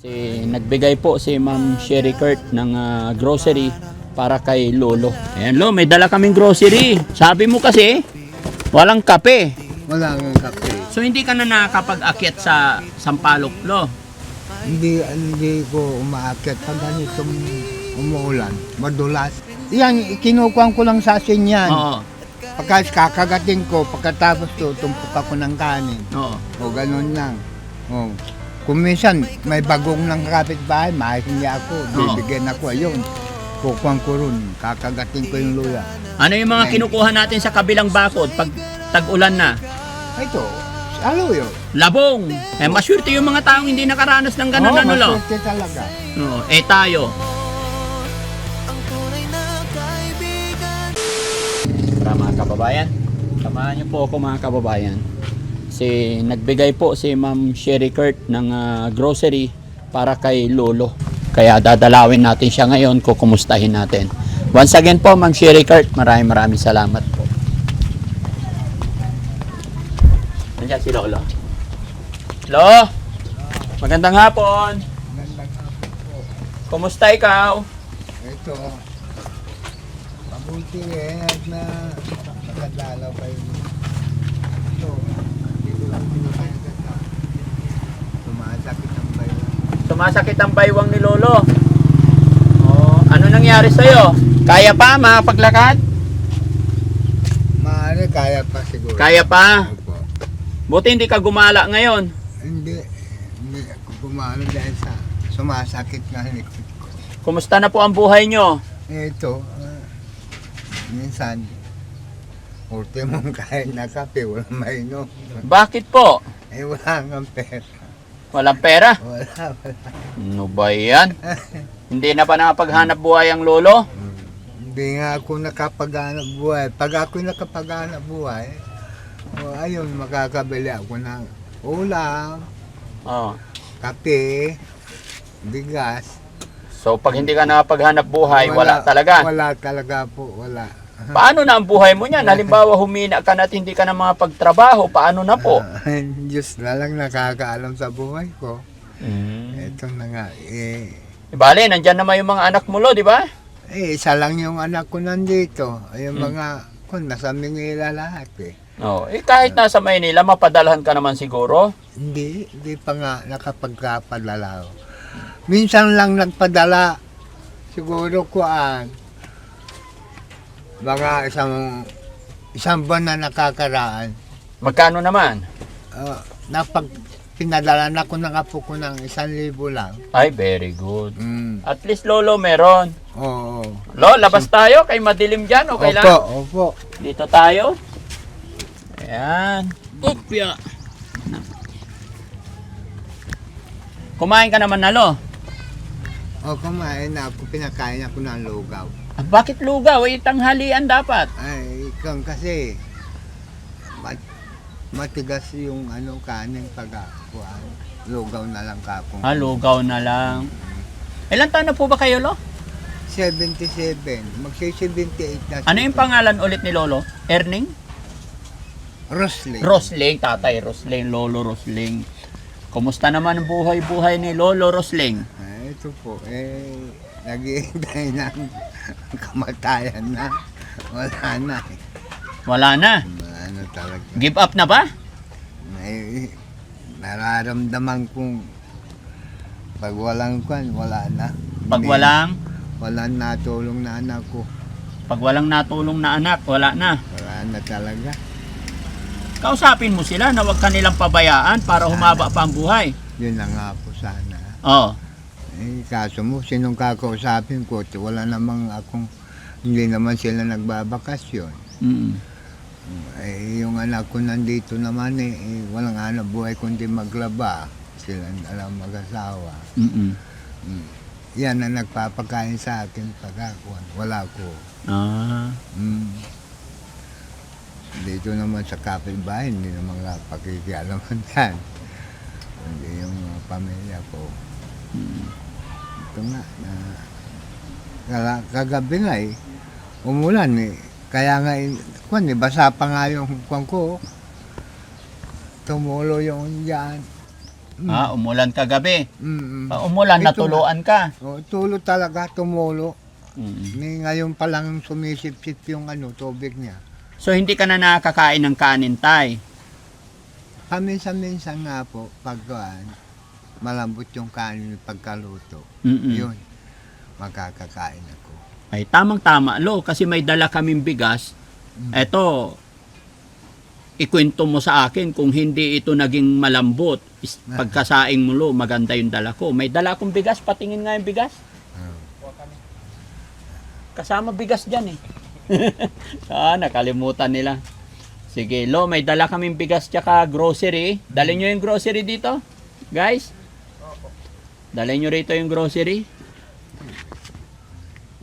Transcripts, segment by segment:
Nagbigay po si Ma'am Sherry Kurt ng grocery para kay Lolo. Ayan Lo, may dala kaming grocery. Sabi mo kasi, walang kape. Wala nga kape. So hindi ka na nakakapag-akyat sa Sampaloc, Lo? Hindi ko umaakyat pag ganitong umuulan. Madulas. Yan, kinukuhan ko lang sa asin yan. Oo. Kakagatin ko, pagkatapos tutumpok ako ng kanin. Oo. O ganun lang. O. Kung minsan may bagong ng kapitbahay, mahihingi ako. Bibigyan ako. Ayun. Kukuhan ko rin. Kakagatin ko yung luya. Ano yung mga kinukuha natin sa kabilang bakod pag tag-ulan na? Ito, aluyo. Labong. Maswerte yung mga taong hindi nakaranas ng ganun, ano Lo? maswerte talaga. Oo. Tayo. Para mga kababayan, samahan niyo po ako mga kababayan. Nagbigay po si Ma'am Sherry Kurt ng grocery para kay Lolo. Kaya dadalawin natin siya ngayon, kukumustahin natin. Once again po, Ma'am Sherry Kurt, maraming salamat po. Nandiyan si Lolo. Lo! Magandang hapon! Magandang hapon po. Kumusta ikaw? Ito, mabuti at na nakadalaw kayo. Ito, dito lang tayo sa sumasakit ang bayo. Sumasakit ang baywang ni Lolo. Oh, ano nangyari sa'yo? Kaya pa makapaglakad? Maaari, kaya pa siguro. Kaya pa? Opo. Buti hindi ka gumala ngayon. Hindi ako gumano dahil sa sumasakit na likod ko. Kumusta na po ang buhay nyo? Ito, minsan, ultimong kain na kape, walang mainom. Bakit po? Wala nga pera. Walang pera? Wala. Ano ba yan? Hindi na pa nakapaghanap buhay ang Lolo? Hindi nga ako nakapaghanap buhay. Pag ako nakapaghanap buhay, ayun, makakabili ako ng ulam, Oh. kape, bigas. So pag hindi ka nakapaghanap buhay, wala talaga? Wala talaga po, wala. Paano na ang buhay mo niyan? Halimbawa humina ka na at hindi ka na makapagtrabaho, paano na po? Diyos na lang nakakaalam sa buhay ko. Ito na nga, Bale, nandyan naman yung mga anak mo Lo, di ba? isa lang yung anak ko nandito. Yung mga, kung nasa Manila lahat Oh, kahit nasa Maynila, mapadalhan ka naman siguro. Hindi pa nga nakapagkapadala. Minsan lang nagpadala, siguro mga isang buwan na nakakaraan. Magkano naman? Pinadala na ko ng apo ko ng 1,000 lang. Ay, very good. At least Lolo meron. Oo. Lo, labas tayo kay madilim dyan, okay lang? Opo. Dito tayo. Ayan. Upya. Kumain ka naman na Lo. Kumain na ako, pinakain ako ng lugaw. Bakit lugaw? Tanghalian dapat. Ay, kasi matigas yung kanin pag-akuan. Lugaw na lang kapong. Lugaw na lang. Ilan taon na po ba kayo Lo? 77. Magsi-78 na. Ano yung pangalan ulit ni Lolo? Erning? Rosling. Rosling, tatay Rosling, Lolo Rosling. Kumusta naman ang buhay-buhay ni Lolo Rosling? Ito po, naghihintay ng kamatayan na. Wala na. Wala na. Wala na talaga. Give up na ba? Nararamdaman kong pag walang wala na. Pag walang natulong na anak ko. Pag walang natulong na anak, wala na. Wala na talaga. Kausapin mo sila na huwag kanilang pabayaan para humaba pa ang buhay. Yun na nga po sana. Oo. Kaso mo, sinong kakausapin ko? Wala namang hindi naman sila nagbabakasyon. Yung anak ko nandito naman walang hanap buhay kundi maglaba. Sila alam mag-asawa. Yan na nagpapakain sa akin pag wala ko. Dito naman sa kapitbahay, hindi naman pakikialaman yan. Hindi yung pamilya ko. Ito nga, kagabi nga umulan Kaya nga, basa pa nga yung kwan ko. Tumulo yung dyan. Umulan kagabi. Mm-mm. Umulan, Ito natuluan ka. Tulo talaga, tumulo. Mm. Ngayon pa lang sumisip-sip yung tubig niya. So, hindi ka na nakakain ng kanin, tay? Paminsan-minsan nga po, malambot yung kanin pagkaluto. Mm-mm. Yun, makakakain ako. Ay, tamang-tama, lo, kasi may dala kaming bigas. Eto, ikwento mo sa akin kung hindi ito naging malambot. Pagkasaing mo, lo, maganda yung dala ko. May dala akong bigas, patingin nga yung bigas. Kasama bigas dyan eh. Nakalimutan nila. Sige, lo, may dala kaming bigas tsaka grocery. Dali nyo yung grocery dito, guys. Dali nyo rito yung grocery.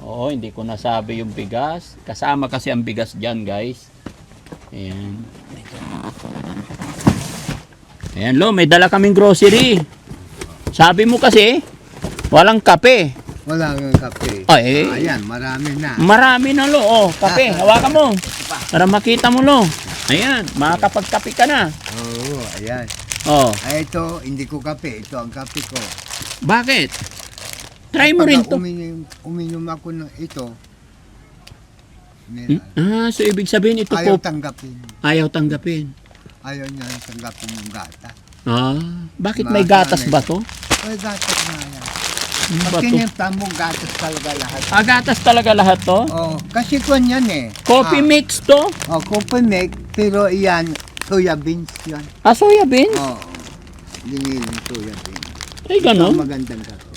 Oo, hindi ko nasabi yung bigas. Kasama kasi ang bigas dyan, guys. Ayan. Ayan, lo, may dala kaming grocery. Sabi mo kasi, walang kape. Wala nga kape. Ay, Ayan, marami na. marami na, lo. Oh, kape. Hawakan mo. Para makita mo, lo. Ayan, makakapagkape ka na. Oo, ayan. Oh, Ay, ito, hindi ko kape. Ito ang kape ko. bakit? Try mo rin to. Uminom ako ng ito. So ibig sabihin ito Ayaw po tanggapin. ayaw tanggapin. Ayaw niya tanggapin yung gata. Bakit may gatas ba to? Ay, gatas nga yan. Ano Pag ba to? kinipta mo, gatas talaga lahat. Gatas talaga lahat to? Kasi kwan yan eh. Coffee mix to? Coffee mix, pero iyan, soya beans yan. Soya beans? Diniling soya beans. Ay, ganon? Magandang gatas.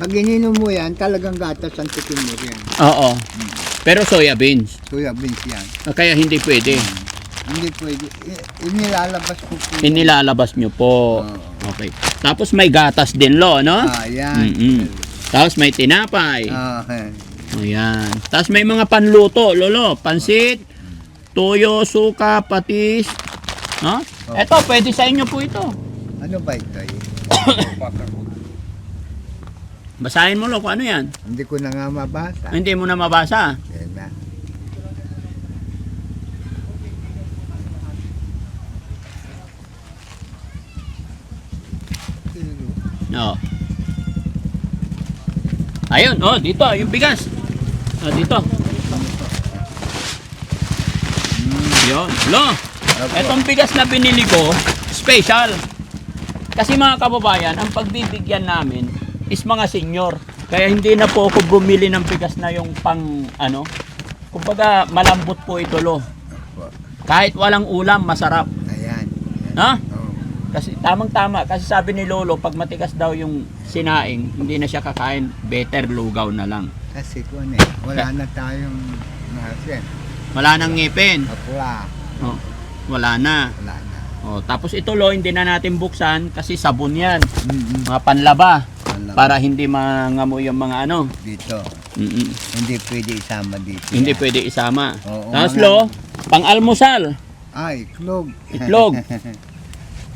Pag ininom mo yan, talagang gatas ang tikin mo yan. Oo. Pero soya beans. Soya beans yan. Kaya hindi pwede. Hindi pwede. Inilalabas ko po. Inilalabas nyo po. Okay. Tapos may gatas din, lo, no? Yan. Tapos may tinapay. Okay. Ayan. Tapos may mga panluto, lolo. Pansit, toyo, suka, patis. No? Eto, pwede sa inyo po ito. Ano ba ito eh? Basahin mo, lo, kung ano yan. Hindi ko na nga mabasa. Hindi mo na mabasa. Yan na. Oo. Ayun, dito, yung bigas. Dito. Yun. Lo, etong bigas na binili ko, special. Kasi mga kababayan, ang pagbibigyan namin is mga senior. Kaya hindi na po ako bumili ng bigas na yung pang, kumbaga malambot po ito, lo. Kahit walang ulam, masarap. Ayan. Ha? Oh. Kasi tamang-tama, kasi sabi ni Lolo, pag matigas daw yung sinaing, hindi na siya kakain, better lugaw na lang. Kasi kung wala na tayong nasin. Wala nang ngipin. Kapula. Wala na. Wala na. Tapos ito, lo, hindi na natin buksan kasi sabon yan. Mga panlaba. Para hindi mangamoy yung mga Dito. Mm-mm. Hindi pwede isama dito. Hindi pwede isama. Oo, Tapos, mga- lo, pang-almusal. Iklog. Itlog.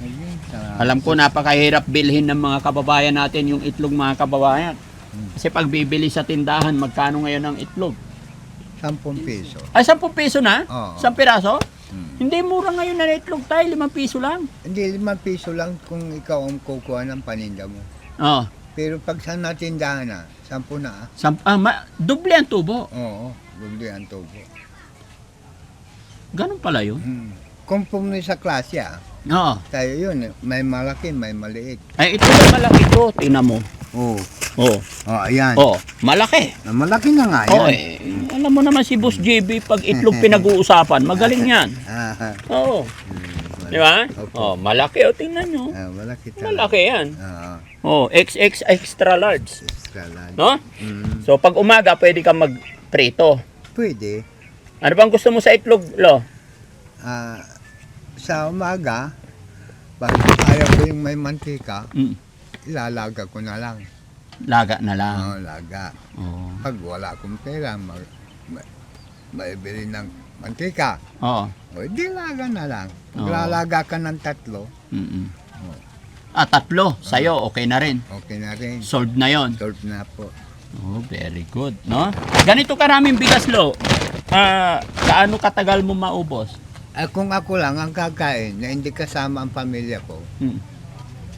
Ayun, sarap. Alam ko napakahirap bilhin ng mga kababayan natin yung itlog, mga kababayan. Kasi pag bibili sa tindahan, magkano ngayon ang itlog? 10 piso. Ay, 10 piso na? Oo. 10 piraso? Hindi mura ngayon na itlog tayo, 5 piso lang. Hindi, 5 piso lang kung ikaw ang kukuha ng paninda mo. Oh, Pero pag sa natindahan na, 10 na. doble ang tubo. Oo, bubli ang tubo. Ganun pala yun. Kung pumunta sa klase Oo. tayo yun, may malaki, may maliit. Ay, ito na malaki to. Tingnan mo. Oo. Oh. Ayan. Oh, malaki. Malaki na nga Oh, yan. alam mo naman si Boss JB, pag itlog pinag-uusapan, magaling yan. Oo. Di ba? Opo. Malaki. Tingnan nyo. Malaki talaga. Malaki yan. Oo. XX extra large. Extra large. No? So, pag umaga, pwede kang mag-prito. Pwede. Ano bang gusto mo sa itlog, lo? Sa umaga, pag ayaw ko yung may mantika, ilalaga ko na lang. Laga na lang. Oo, laga. Oo. Pag wala akong pera, maibili ng mantika. Oo. O, di laga na lang. Pag Oo. lalaga ka ng 3, Mm-mm. 3. Sa'yo, okay na rin. okay na rin. Solved na yon. Solve na po. Oh, very good, no? Ganito karaming bigas, lo. Kaano katagal mo maubos? Kung ako lang ang kakain na hindi kasama ang pamilya ko, Mm.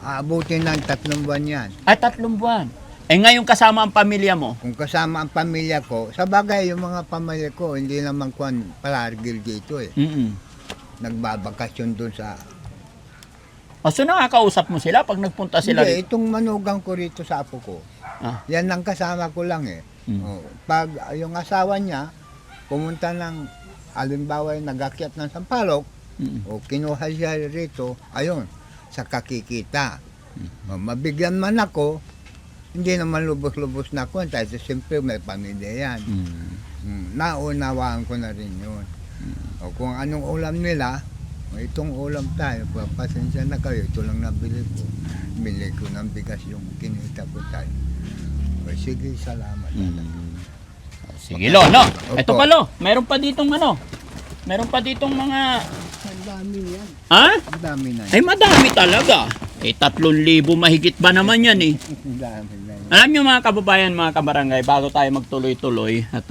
aabutin ng 3 buwan yan. Ay, 3 buwan. Eh ngayon kasama ang pamilya mo? Kung kasama ang pamilya ko, sa bagay yung mga pamilya ko, hindi naman kuwan palargil dito eh. Mm. Nagbabakasyon doon sa... O, so nakakausap mo sila pag nagpunta sila Hindi, rito? itong manugang ko rito sa apo ko. Ah. Yan ang kasama ko lang eh. Mm. Pag yung asawa niya, pumunta ng, alimbawa nag-akyat ng Sampalok, Mm. o kinuha siya rito, ayun, sa kakikita. Mm. Mabigyan man ako, hindi naman lubos-lubos na ako, dahil siyempre may pamilya yan. Naunawaan ko na rin yun. O kung anong ulam nila, o itong ulam tayo, pasensya na kayo, ito lang nabili ko. Bili ko ng bigas yung kinita ko tayo. O sige, salamat. Sige, Lo, no? Opo. Ito pa, Lo. Meron pa ditong ano? Meron pa ditong mga... Ang dami yan. Ha? Ang dami na Ay, madami talaga. Eh, 3,000 mahigit ba naman yan eh? Ang dami na yan. Alam niyo mga kababayan, mga kabarangay, bago tayo magtuloy-tuloy at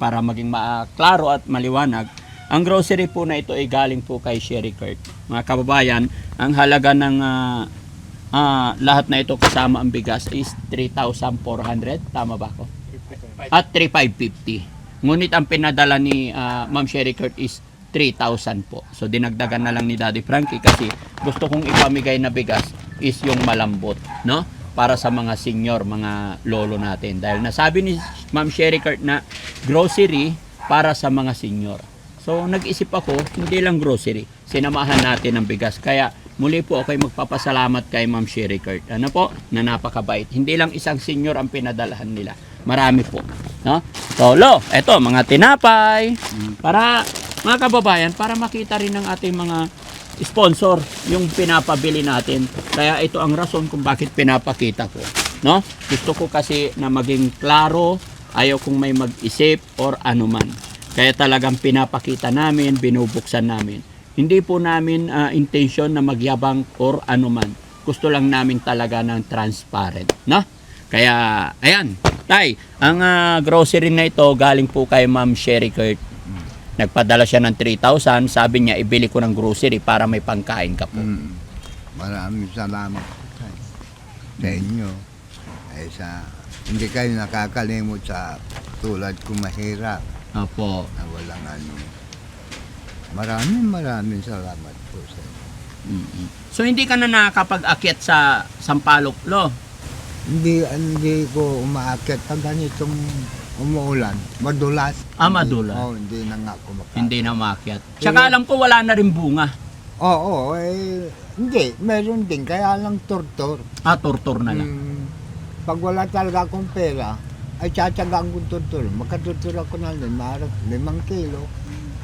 para maging klaro at maliwanag, ang grocery po na ito ay galing po kay Sherry Kurt. Mga kababayan, ang halaga ng lahat na ito kasama ang bigas is 3,400. Tama ba ako? At 3,550. Ngunit ang pinadala ni Ma'am Sherry Kurt is 3,000 po. So dinagdagan na lang ni Daddy Frankie kasi gusto kong ipamigay na bigas is yung malambot, no? Para sa mga senior, mga lolo natin. Dahil nasabi ni Ma'am Sherry Kurt na grocery para sa mga senior. So nag-isip ako, hindi lang grocery, sinamahan natin ang bigas. Kaya muli po ako'y magpapasalamat kay Ma'am Sherry Kurt. Ano po? Na napakabait. Hindi lang isang senior ang pinadalahan nila. Marami po. No? So, Lo, eto, mga tinapay. Para, mga kababayan, para makita rin ng ating mga sponsor yung pinapabili natin. Kaya ito ang rason kung bakit pinapakita ko. No? Gusto ko kasi na maging klaro, ayaw kong may mag-isip or anuman. Kaya talagang pinapakita namin, binubuksan namin. Hindi po namin intention na magyabang or anuman. Gusto lang namin talaga ng transparent. No? Kaya, ayan. Tay, ang grocery na ito galing po kay Ma'am Sherry Kurt. Nagpadala siya ng 3,000. Sabi niya, ibili ko ng grocery para may pangkain ka po. Maraming salamat sa inyo. Ay hindi kayo nakakalimot sa tulad ko mahirap Opo. na walang ano. Maraming salamat po sa inyo. So, hindi ka na nakakapag-akyat sa Sampaloc, Lo? Hindi ko umaakyat pag ganitong umuulan. Madulas. Madulas. Hindi na nga ako makaakyat. Hindi na umakyat. Tsaka alam ko wala na rin bunga. Oo, hindi. Meron din. Kaya lang tortor. Tortor na lang. Pag wala talaga akong pera, ay tsatsagaan kong tortor. Makatortor ako na rin. 5 kilo.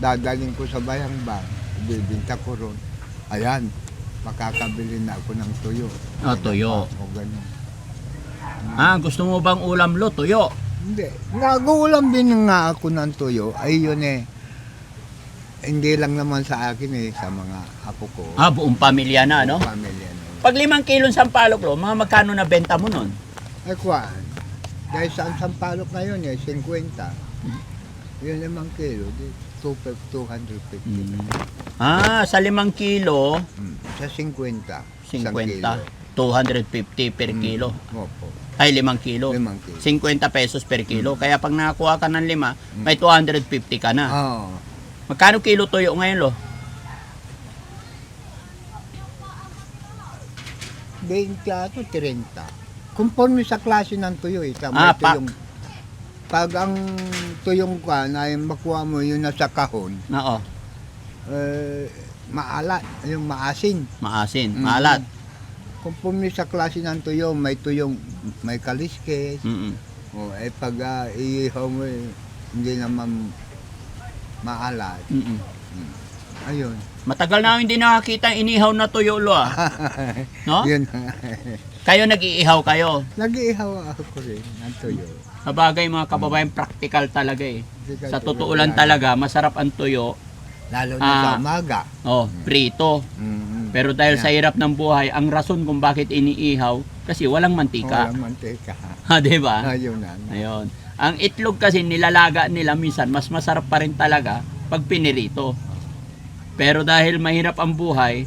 Dadaling ko sa bayang ba. Bibinta ko ron. Ayan. Makakabili na ako ng tuyo. Tuyo. O ganun. Gusto mo bang ulam, Lo? Tuyo. Hindi. Nag-uulam din nga ako ng tuyo. Ay yun hindi lang naman sa akin sa mga apo ko. Buong pamilya na, no? Pamilya na. Pag 5 kilong Sampaloc, Lo, mga magkano na benta mo nun? Ay kuwan. Dahil sa Sampalok ngayon 50. Yun 5 kilo. 250. Sa 5 kilo, Sa 50. 50. 250 per kilo. Opo. Ay, 5 kilo. 5 kilo. 50 pesos per kilo. Kaya pag nakakuha ka ng 5, may 250 ka na. Oo. Magkano kilo tuyo ngayon, Lo? 20 ato, 30. Conforme sa klase ng tuyo. Pak. Pag ang tuyong ka na makuha mo yun nasa kahon, Oo. maalat, yung maasin. Maasin, maalat. Conforme sa klase ng tuyo, may tuyong may kaliskes. O pag iihaw mo, hindi naman maalat. Ayun. Matagal na hindi nakakita ang inihaw na tuyo, Lo, No? Yun. Kayo nag-iihaw kayo. Nag-iihaw ako rin ng tuyo. Sa bagay, mga kababayan, practical talaga eh. Practical Sa totoo talaga. lang talaga, masarap ang tuyo. Lalo na sa umaga. Prito. Pero dahil sa hirap ng buhay, ang rason kung bakit iniihaw, kasi walang mantika. Walang mantika. Diba? Ayun na. Ayun. Ang itlog kasi nilalaga nila minsan, mas masarap pa rin talaga pag pinirito. Pero dahil mahirap ang buhay,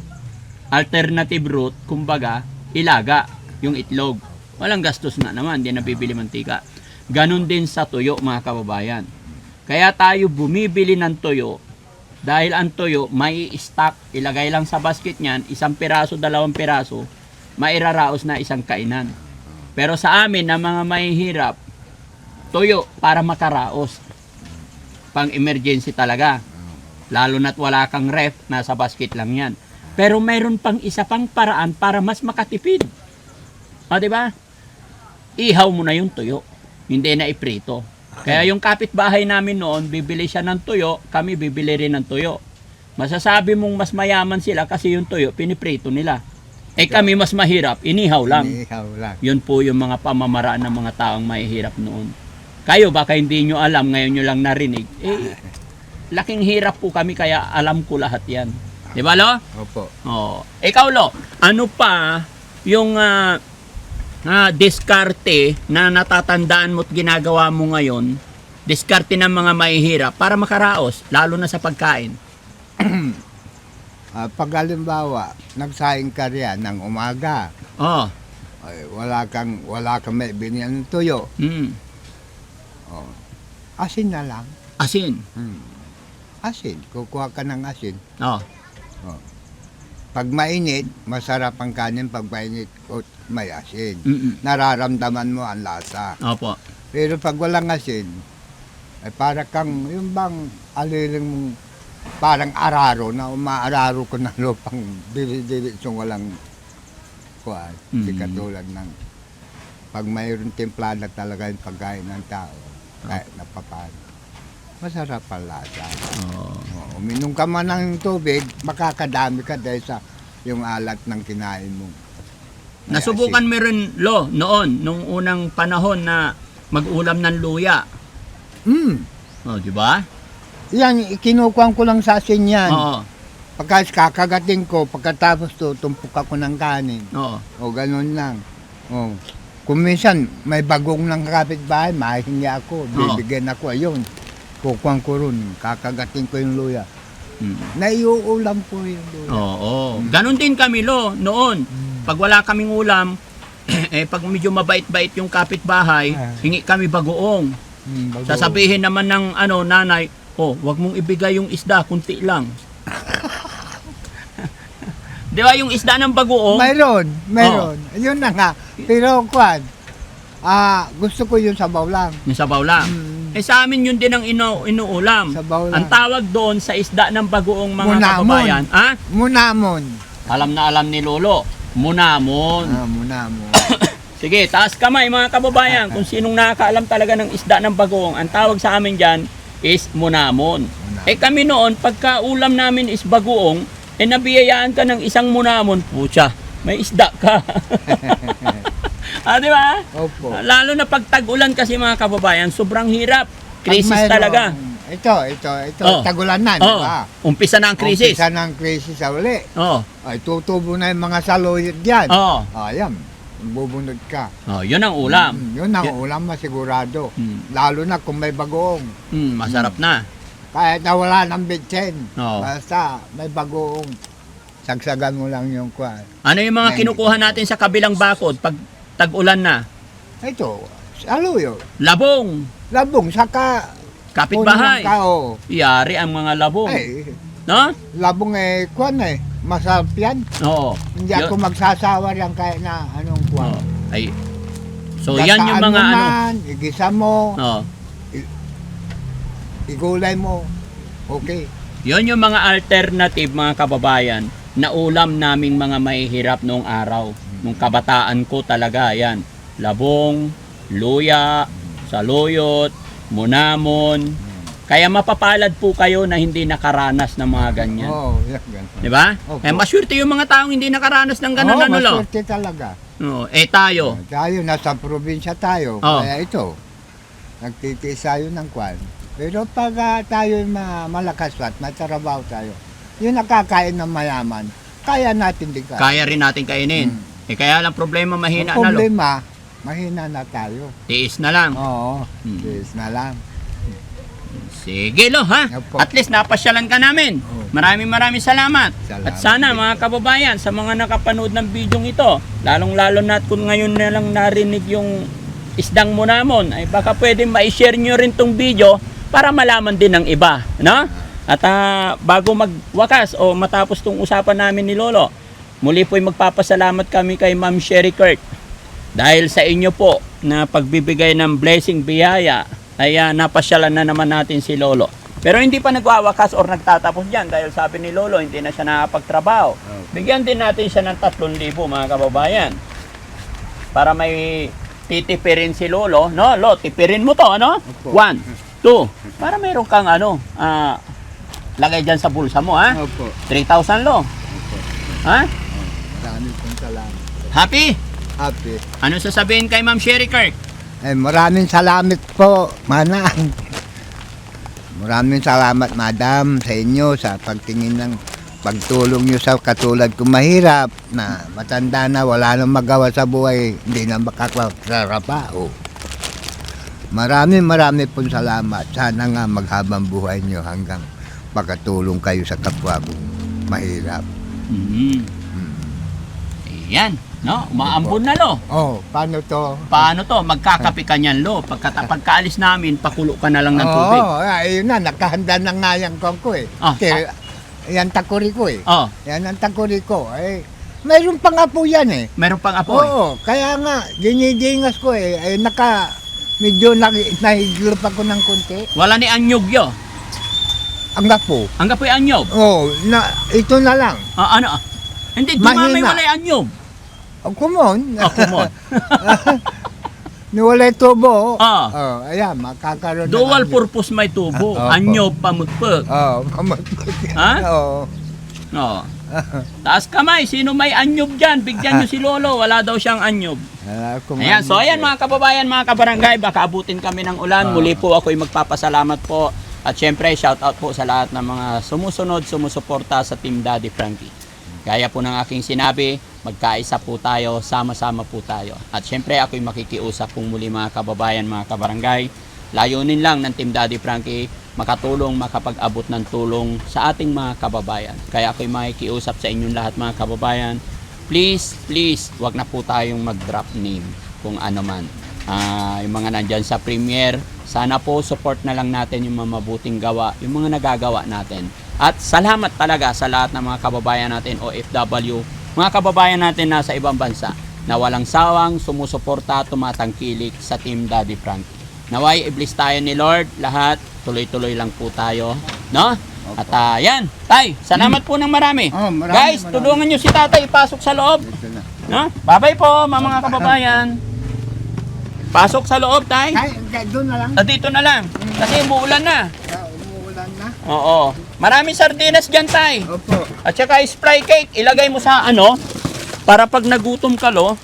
alternative route, kumbaga, ilaga yung itlog. Walang gastos nga naman, hindi nabibili mantika. Ganon din sa tuyo, mga kababayan. Kaya tayo bumibili ng tuyo dahil ang tuyo may stock, ilagay lang sa basket niyan, 1 piraso, 2 piraso, mairaraos na isang kainan. Pero sa amin na mga mahihirap, tuyo para makaraos. Pang emergency talaga. Lalo na't wala kang ref, nasa basket lang yan. Pero mayroon pang isa pang paraan para mas makatipid. O, di ba? Ihaw mo na yung tuyo. Hindi na iprito. Kaya yung kapitbahay namin noon, bibili siya ng tuyo, kami bibili rin ng tuyo. Masasabi mong mas mayaman sila kasi yung tuyo, piniprito nila. Eh kami mas mahirap, inihaw lang. Inihaw lang. Yun po yung mga pamamaraan ng mga taong mahihirap noon. Kayo baka hindi nyo alam, ngayon nyo lang narinig. Eh, laking hirap po kami kaya alam ko lahat yan. Di ba, Lo? Opo. Oh. Ikaw, Lo, ano pa yung diskarte na natatandaan mo at ginagawa mo ngayon, diskarte ng mga mahihirap para makaraos, lalo na sa pagkain? Pag halimbawa, nagsaing ka riyan ng umaga, Oh. ay, wala kang may binyan ng tuyo, oh, asin na lang. Asin. Asin, kukuha ka ng asin. Oh. Pag mainit, masarap ang kanin. Pag mainit, may asin. Mm-mm. Nararamdaman mo ang lasa. Opo. Pero pag walang asin, ay para kang, yung bang aliling mong, parang araro, na umaararo ko ng lupang dili-dili yung walang kuwan. Hindi katulad ng, pag mayroon timplada talaga yung pagkain ng tao, kahit napapano. Masarap ang lasa. Uminom ka man ng tubig, makakadami ka dahil sa yung alat ng kinain mo. May Nasubukan asin. mo rin, Lo, noon, nung unang panahon na mag-ulam ng luya. Oh, di ba? Yan, kinukuhan ko lang sa asin yan. Oo. Pagka kakagating ko, pagkatapos tumpok ako ng kanin. Oo. O ganun lang. O. Kung minsan may bagong ng kapitbahay, mahingi ako, bibigyan ako, ayun. Kukuhan ko ron, kakagating ko yung luya. Naiuulam ko yung luya. Oo. Ganon din kami, Lo, noon. Pag wala kaming ulam, pag medyo mabait-bait yung kapitbahay, hingi kami bagoong. Sasabihin naman ng nanay, wag mong ibigay yung isda, kunti lang. Di ba yung isda ng bagoong? Mayroon. Yun na nga. Pero kuhan, gusto ko yung sabaw lang. Yung sabaw lang. Sa amin yun din ang inuulam. Sabaw lang. Ang tawag doon sa isda ng bagoong mga Munamon. kababayan. Munamon. Alam na alam ni Lolo. Munamon. Munamon. Sige, taas kamay mga kababayan. Kung sinong nakakaalam talaga ng isda ng bagoong, ang tawag sa amin dyan is munamon. Kami noon, pagka ulam namin is bagoong, nabiyayaan ka ng isang munamon, putya, may isda ka. Di ba? Opo. Lalo na pag tag-ulan kasi mga kababayan, sobrang hirap. Krisis talaga. Ito, tagulan na, di ba? Umpisa na ang krisis. Umpisa na ang krisis sa uli. Ay, tutubo na yung mga saluyot dyan. Ayan, bubunod ka. Yun ang ulam. Yun ang ulam masigurado. Lalo na kung may bagoong. Masarap na. Kahit na wala ng bitsin. Oo. Basta may bagoong. Sagsagan mo lang yung kwan. Ano yung mga kinukuha natin sa kabilang bakod pag tag-ulan na? Ito, saluyo. Labong. Labong, saka Kapitbahay. Kao. Yari ang mga labong. Ay, No? labong kwan masarap yan. Oo. Hindi ako magsasawa yan kahit na anong kwan. Ay. So yan yung mga mo man, igisa mo, igulay mo. Okay. Yon yung mga alternative mga kababayan na ulam naming mga mahihirap noong araw. Nung kabataan ko talaga yan. Labong, luya, saluyot, munamon. Kaya mapapalad po kayo na hindi nakaranas ng mga ganyan. Yan ganun. Di ba? Opo. Maswerte yung mga taong hindi nakaranas ng ganun. Lo? Maswerte talaga. Tayo. Tayo, nasa probinsya tayo. Oh. Kaya ito, nagtitiis tayo ng kwan. Pero pag tayo malakas at may trabaho tayo, yung nakakain ng mayaman, kaya natin din Kaya rin natin kainin. Kaya lang problema mahina na, Lo. Mahina na tayo. Tiis na lang. Oo, tiis na lang. Sige lo ha. Opo. At least napasyalan ka namin. Oo. Maraming salamat. Salamat. At sana mga kababayan, sa mga nakapanood ng video ito, lalong-lalo na kung ngayon na lang narinig yung isdang mo namon, ay baka pwede ma-share nyo rin tong video para malaman din ng iba, no? At bago magwakas o matapos tong usapan namin ni Lolo, muli po'y magpapasalamat kami kay Ma'am Sherry Kurt. Dahil sa inyo po na pagbibigay ng blessing biyaya, ay napasyalan na naman natin si Lolo. Pero hindi pa nagwawakas or nagtatapos dyan dahil sabi ni Lolo, hindi na siya nakapagtrabaho. Bigyan din natin siya ng 3,000 mga kababayan. Para may titipirin si Lolo, no? Lo, tipirin mo to, ano? Opo. 1, 2. Para mayroon kang lagay dyan sa bulsa mo, ha? Opo. 3,000 lo. Opo. Ha? Maraming pong salamat. Happy? Happy. Ano sasabihin kay Ma'am Sherry Kurt? Maraming salamat po, Manang. Maraming salamat, Madam, sa inyo sa pagtingin ng pagtulong nyo sa katulad kong mahirap na matanda na, wala nang magawa sa buhay, hindi na makakapagtrabaho. Maraming pong salamat. Sana nga maghabang buhay nyo hanggang pagkatulong kayo sa kapwa kong mahirap. Ayan, no? Umaambon na lo. Oh, paano to? Paano to? Magkakape ka niyan lo. Pagkaalis namin, pakulo ka na lang ng tubig. Oo, ayun na, nakahanda na nga yung ko eh. Ah, Yan takuri ko eh. Oh, Yan ang takuri ko. Mayroon pang apo yan eh. meron pang apoy. Oo, kaya nga, dinidingas ko eh. Medyo nahigilap ako ng konti. Wala ni Anyog yo. Ang apo. Ang apoy Anyog. Oo, ito na lang. Ano? Hindi, dumamay Mahina. wala yung Anyog. Oh, come on. Oh, come on. Niwala tubo. Ah. Oh, ayan, makakaroon ng Dual anyo. purpose may tubo. Opo. Anyog, pamutpag. Oo, Ha? Oo. No. Taas kamay, sino may Anyog dyan? Bigyan nyo si Lolo, wala daw siyang Anyog. Ayan, so ayan mga kababayan, mga kabarangay, baka abutin kami ng ulan. Muli po ako'y magpapasalamat po. At syempre, shout out po sa lahat ng mga sumusunod, sumusuporta sa Team Daddy Frankie. Gaya po ng aking sinabi, magkaisa po tayo, sama-sama po tayo. At syempre, ako'y makikiusap pong muli mga kababayan, mga kabarangay. Layunin lang ng Team Daddy Frankie, makatulong, makapag-abot ng tulong sa ating mga kababayan. Kaya ako'y makikiusap sa inyong lahat mga kababayan. Please, wag na po tayong mag-drop name kung ano man. Yung mga nandyan sa Premier, sana po support na lang natin yung mga mabuting gawa, yung mga nagagawa natin. At salamat talaga sa lahat ng mga kababayan natin OFW, mga kababayan natin nasa ibang bansa na walang sawang sumusuporta, tumatangkilik sa Team Daddy Frankie. Naway i-bless tayo ni Lord lahat, tuloy-tuloy lang po tayo, no? At yan, tay, salamat po ng marami. Oh, Guys, tulungan nyo si tatay ipasok sa loob. Ito na. No? Bye-bye po mga kababayan. Pasok sa loob, tay. Ay, doon na lang. Dito na lang. Kasi umuulan na. Umuulan na. Oo. Maraming sardinas dyan, tay. Opo. At saka spray cake, ilagay mo sa para pag nagutom ka, lo.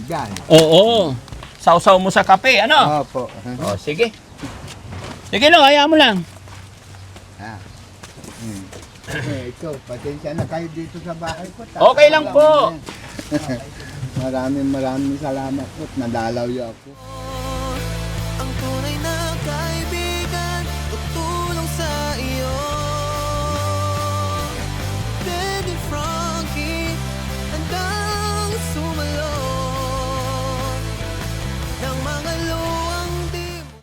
Diyan. Oo. Sausaw mo sa kape, ano? Opo. Oh, sige. Sige, lo, hayaan mo lang. Ito, pasensya na kayo dito sa bahay ko. Okay lang po. Maraming salamat po. Nadalaw niyo ako. Ang